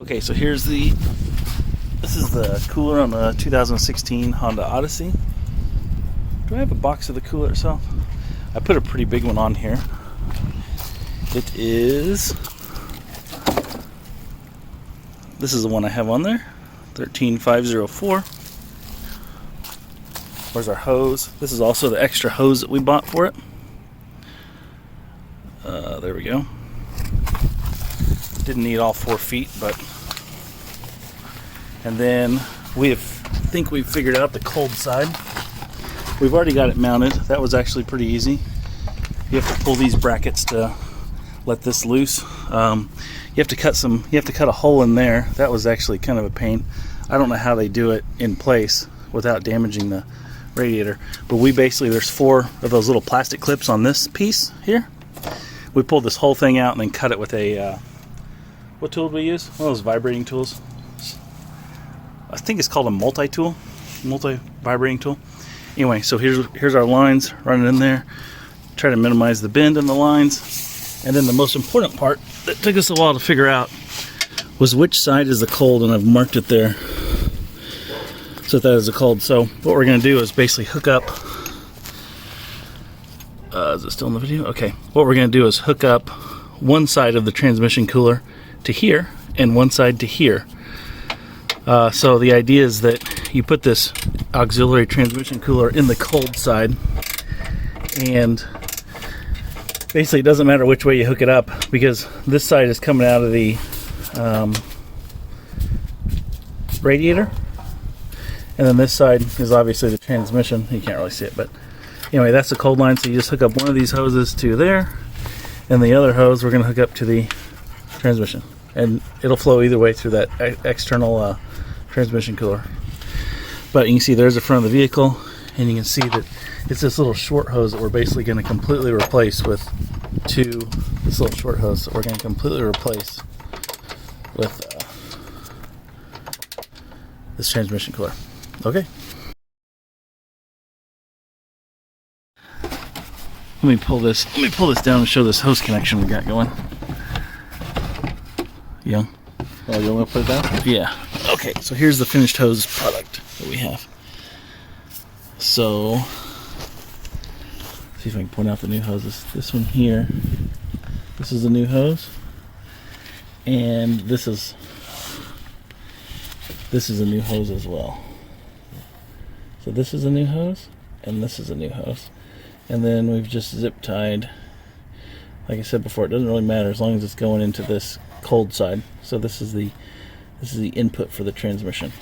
Okay, so this is the cooler on the 2016 Honda Odyssey. Do I have a box of the cooler itself? I put a pretty big one on here. This is the one I have on there, 13504. Where's our hose? This is also the extra hose that we bought for it. There we go. Didn't need all 4 feet, but... And then think we've figured out the cold side. We've already got it mounted. That was actually pretty easy. You have to pull these brackets to let this loose. You have to cut a hole in there. That was actually kind of a pain. I don't know how they do it in place without damaging the radiator. But there's 4 of those little plastic clips on this piece here. We pulled this whole thing out and then cut it with a, what tool did we use? One of those vibrating tools. I think it's called a multi-vibrating tool. Anyway, so here's our lines running in there. Try to minimize the bend in the lines. And then the most important part that took us a while to figure out was which side is the cold, and I've marked it there. So that is the cold. So what we're going to do is basically hook up. Is it still in the video? Okay. What we're going to do is hook up one side of the transmission cooler to here and one side to here. So the idea is that you put this auxiliary transmission cooler in the cold side, and basically it doesn't matter which way you hook it up, because this side is coming out of the radiator, and then this side is obviously the transmission. You can't really see it, but anyway, that's the cold line. So you just hook up one of these hoses to there, and the other hose we're going to hook up to the transmission, and it'll flow either way through that external transmission cooler. But you can see there's the front of the vehicle, and you can see that it's this little short hose that we're basically going to completely replace with this little short hose that we're going to completely replace with this transmission cooler. Okay. Let me pull this down and show this hose connection we got going. Yeah. Oh, you want to put it down? Yeah. Okay, so here's the finished hose product that we have. So, see if I can point out the new hoses. This one here, this is the new hose, and this is a new hose as well. So this is a new hose, and this is a new hose, and then we've just zip tied. Like I said before, it doesn't really matter as long as it's going into this cold side. So this is the input for the transmission.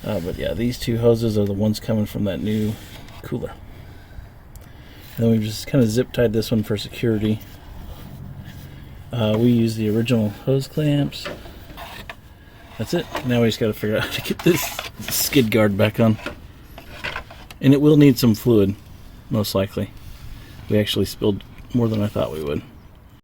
But yeah, these 2 hoses are the ones coming from that new cooler. And then we've just kind of zip tied this one for security. We use the original hose clamps. That's it. Now we just got to figure out how to get this skid guard back on. And it will need some fluid, most likely. We actually spilled more than I thought we would.